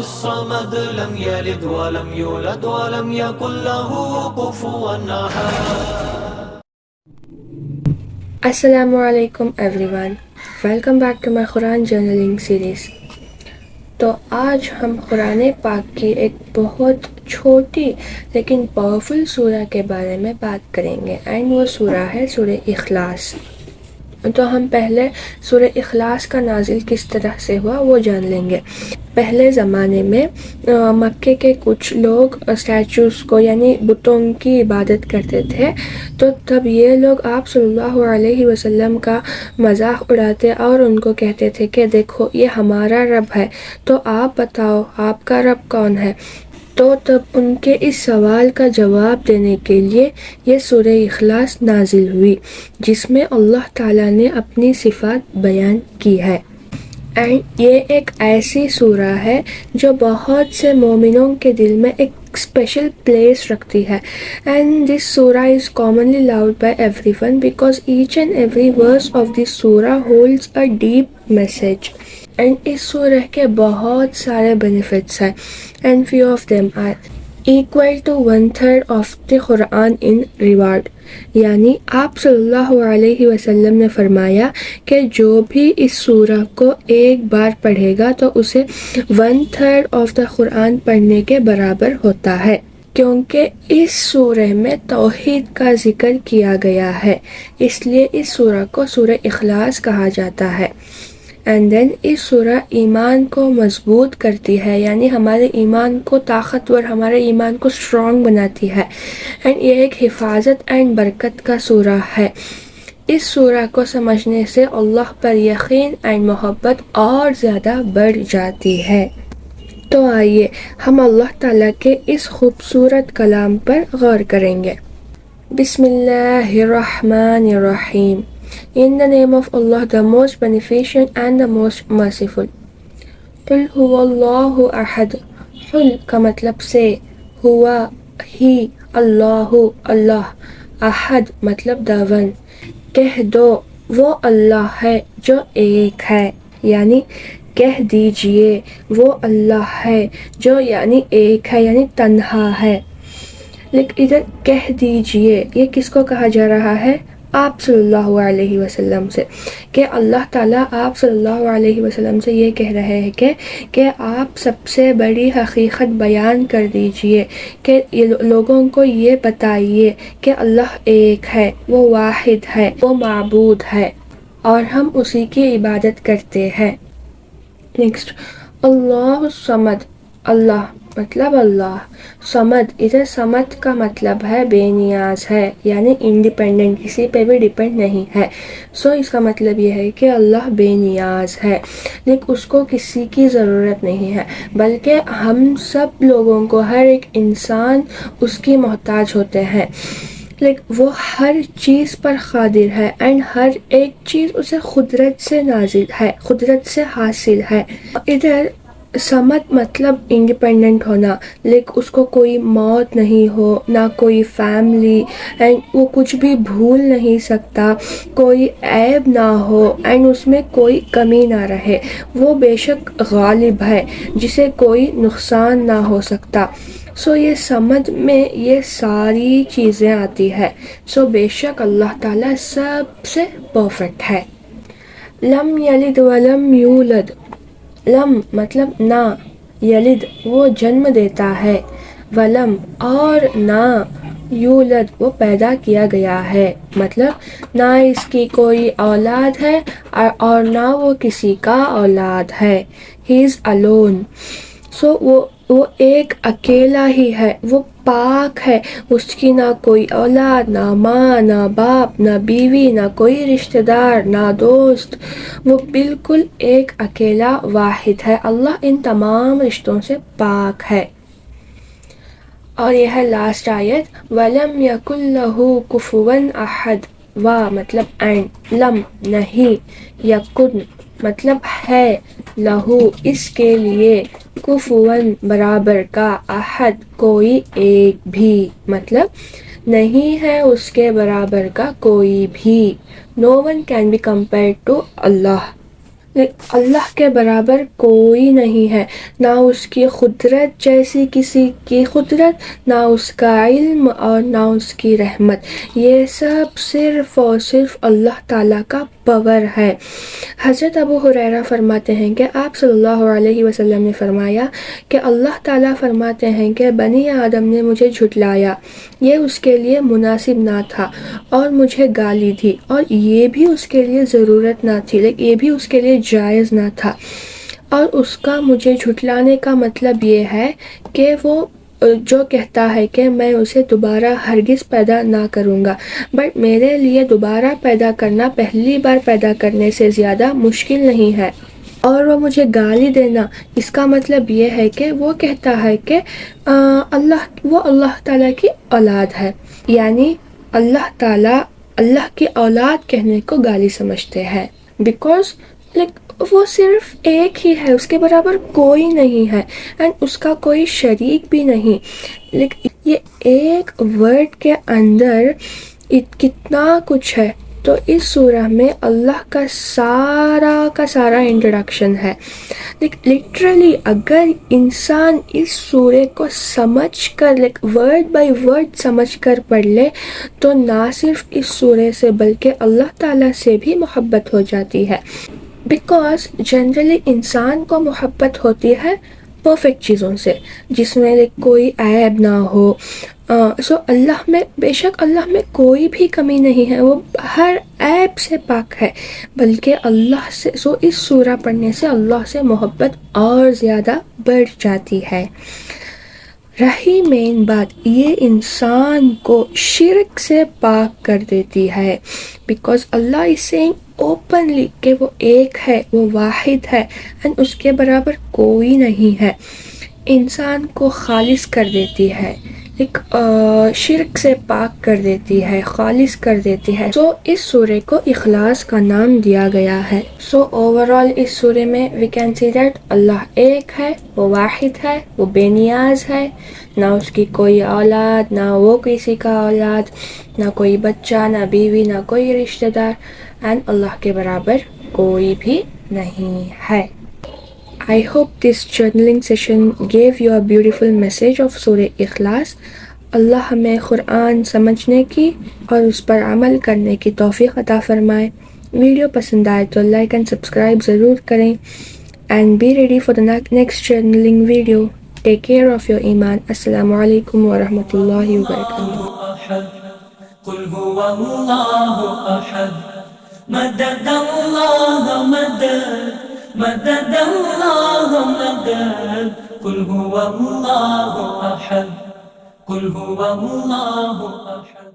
الصمد لم يلد ولم يولد ولم يكن له كفوا أحد. Assalamu alaikum everyone. Welcome back to my Quran journaling series. تو آج ہم قرآن پاک کی ایک بہت چھوٹی لیکن پاورفل سورہ کے بارے میں بات کریں گے اینڈ وہ سورہ ہے سورہ اخلاص. تو ہم پہلے سورہ اخلاص کا نازل کس طرح سے ہوا وہ جان لیں گے. پہلے زمانے میں مکے کے کچھ لوگ اسٹیچوز کو یعنی بتوں کی عبادت کرتے تھے، تو تب یہ لوگ آپ صلی اللہ علیہ وسلم کا مذاق اڑاتے اور ان کو کہتے تھے کہ دیکھو یہ ہمارا رب ہے، تو آپ بتاؤ آپ کا رب کون ہے. تو تب ان کے اس سوال کا جواب دینے کے لیے یہ سورہ اخلاص نازل ہوئی، جس میں اللہ تعالیٰ نے اپنی صفات بیان کی ہے. اینڈ یہ ایک ایسی سورہ ہے جو بہت سے مومنوں کے دل میں ایک اسپیشل پلیس رکھتی ہے. اینڈ دس سورہ is commonly loved by everyone because each and every verse of this surah holds a deep message. And اس سورہ کے بہت سارے بینیفٹس ہیں and few of them are equal to 1/3 of the Quran in reward. یعنی آپ صلی اللہ علیہ وسلم نے فرمایا کہ جو بھی اس سورہ کو ایک بار پڑھے گا تو اسے 1/3 of the قرآن پڑھنے کے برابر ہوتا ہے، کیونکہ اس سورہ میں توحید کا ذکر کیا گیا ہے، اس لیے اس سورہ کو سورہ اخلاص کہا جاتا ہے. اینڈ دین اس سورہ ایمان کو مضبوط کرتی ہے، یعنی ہمارے ایمان کو طاقتور، ہمارے ایمان کو اسٹرانگ بناتی ہے. اینڈ یہ ایک حفاظت اینڈ برکت کا سورہ ہے. اس سورہ کو سمجھنے سے اللہ پر یقین اینڈ محبت اور زیادہ بڑھ جاتی ہے. تو آئیے ہم اللہ تعالیٰ کے اس خوبصورت کلام پر غور کریں گے. بسم اللہ الرحمن الرحیم. In the name of Allah, the most beneficent and the most merciful. قل هو اللہ احد. قل کا مطلب سے، ہوا ہی، اللہ اللہ، احد مطلب the one. کہہ دو وہ اللہ ہے جو ایک ہے، یعنی کہہ دیجئے وہ اللہ ہے جو یعنی ایک ہے، یعنی تنہا ہے. لیکن ادھر کہہ دیجئے یہ کس کو کہا جا رہا ہے؟ آپ صلی اللہ علیہ وسلم سے، کہ اللہ تعالیٰ آپ صلی اللہ علیہ وسلم سے یہ کہہ رہے ہیں کہ آپ سب سے بڑی حقیقت بیان کر دیجئے، کہ لوگوں کو یہ بتائیے کہ اللہ ایک ہے، وہ واحد ہے، وہ معبود ہے اور ہم اسی کی عبادت کرتے ہیں. نیکسٹ، اللہ الصمد. اللہ مطلب اللہ. صمد، ادھر صمد کا مطلب ہے بے نیاز ہے، یعنی انڈیپینڈنٹ، کسی پہ بھی ڈیپینڈ نہیں ہے. سو اس کا مطلب یہ ہے کہ اللہ بے نیاز ہے، لیکن اس کو کسی کی ضرورت نہیں ہے، بلکہ ہم سب لوگوں کو، ہر ایک انسان اس کی محتاج ہوتے ہیں. لیکن وہ ہر چیز پر قادر ہے اینڈ ہر ایک چیز اسے قدرت سے نازل ہے، قدرت سے حاصل ہے. ادھر صمد مطلب انڈیپینڈنٹ ہونا، لیکن اس کو کوئی موت نہیں ہو، نہ کوئی فیملی، اینڈ وہ کچھ بھی بھول نہیں سکتا، کوئی عیب نہ ہو اینڈ اس میں کوئی کمی نہ رہے. وہ بے شک غالب ہے جسے کوئی نقصان نہ ہو سکتا. سو یہ صمد میں یہ ساری چیزیں آتی ہے. سو بے شک اللہ تعالیٰ سب سے پرفیکٹ ہے. لم یلد ولم یولد. لم مطلب نہ، یلد وہ جنم دیتا ہے، ولم اور نہ، یولد وہ پیدا کیا گیا ہے، مطلب نہ اس کی کوئی اولاد ہے اور نہ وہ کسی کا اولاد ہے. ہی از alone. سو وہ ایک اکیلا ہی ہے، وہ پاک ہے، اس کی نہ کوئی اولاد، نہ ماں، نہ باپ، نہ بیوی، نہ کوئی رشتہ دار، نہ دوست. وہ بالکل ایک اکیلا واحد ہے. اللہ ان تمام رشتوں سے پاک ہے. اور یہ ہے لاسٹ آیت، وَلَمْ يَكُنْ لَهُ كُفُوًا أَحَدٌ. وا مطلب اینڈ، لم نہیں، یکن مطلب ہے، لہو اس کے لیے، کفواً برابر کا، احد کوئی ایک بھی، مطلب نہیں ہے اس کے برابر کا کوئی بھی. No one can be compared to Allah. اللہ کے برابر کوئی نہیں ہے، نہ اس کی قدرت جیسی کسی کی قدرت، نہ اس کا علم اور نہ اس کی رحمت، یہ سب صرف اور صرف اللہ تعالیٰ کا پاور ہے۔ حضرت ابو ہریرہ فرماتے ہیں کہ آپ صلی اللہ علیہ وسلم نے فرمایا کہ اللہ تعالیٰ فرماتے ہیں کہ بنی آدم نے مجھے جھٹلایا، یہ اس کے لیے مناسب نہ تھا اور مجھے گالی دی، اور یہ بھی اس کے لیے ضرورت نہ تھی، لیکن یہ بھی اس کے لیے جائز نہ تھا، اور اس کا مجھے جھٹلانے کا مطلب یہ ہے کہ وہ جو کہتا ہے کہ میں اسے دوبارہ ہرگز پیدا نہ کروں گا، بٹ میرے لیے دوبارہ پیدا کرنا پہلی بار پیدا کرنے سے زیادہ مشکل نہیں ہے، اور وہ مجھے گالی دینا، اس کا مطلب یہ ہے کہ وہ کہتا ہے کہ اللہ تعالیٰ کی اولاد ہے، یعنی اللہ تعالیٰ اللہ کی اولاد کہنے کو گالی سمجھتے ہیں، بیکاز وہ صرف ایک ہی ہے، اس کے برابر کوئی نہیں ہے، اینڈ اس کا کوئی شریک بھی نہیں، لیکن یہ ایک ورڈ کے اندر کتنا کچھ ہے۔ تو اس سورہ میں اللہ کا سارا انٹروڈکشن ہے، لٹرلی اگر انسان اس سورہ کو سمجھ کر ورڈ بائی ورڈ سمجھ کر پڑھ لے تو نہ صرف اس سورہ سے بلکہ اللہ تعالیٰ سے بھی محبت ہو جاتی ہے، بیکاز جنرلی انسان کو محبت ہوتی ہے پرفیکٹ چیزوں سے، جس میں کوئی عیب نہ ہو، سو اللہ میں بے شک اللہ میں کوئی بھی کمی نہیں ہے، وہ ہر عیب سے پاک ہے، بلکہ اللہ سے اس سورہ پڑھنے سے اللہ سے محبت اور زیادہ بڑھ جاتی ہے۔ رہی مین بات، یہ انسان کو شرک سے پاک کر دیتی ہے، because Allah is seeing openly کہ وہ ایک ہے، وہ واحد ہے، اور اس کے برابر کوئی نہیں ہے، انسان کو خالص کر دیتی ہے، شرک سے پاک کر دیتی ہے، خالص کر دیتی ہے، سو اس سورہ کو اخلاص کا نام دیا گیا ہے۔ سو اوورآل اس سورہ میں وی کین سی دیٹ اللہ ایک ہے، وہ واحد ہے، وہ بے نیاز ہے، نہ اس کی کوئی اولاد، نہ وہ کسی کا اولاد، نہ کوئی بچہ، نہ بیوی، نہ کوئی رشتہ دار، اینڈ اللہ کے برابر کوئی بھی نہیں ہے۔ I hope this journaling session gave you a beautiful message of سورہ اخلاص۔ اللہ ہمیں قرآن سمجھنے کی اور اس پر عمل کرنے کی توفیق عطا فرمائے۔ ویڈیو پسند آئے تو لائک اینڈ سبسکرائب ضرور کریں، and be ready for the next journaling video. Take care of your ایمان۔ السلام علیکم ورحمۃ اللہ وبرکاتہ۔ قل هو الله أحد مدد الله مدد مدد الله مدد قل هو الله أحد قل هو الله أحد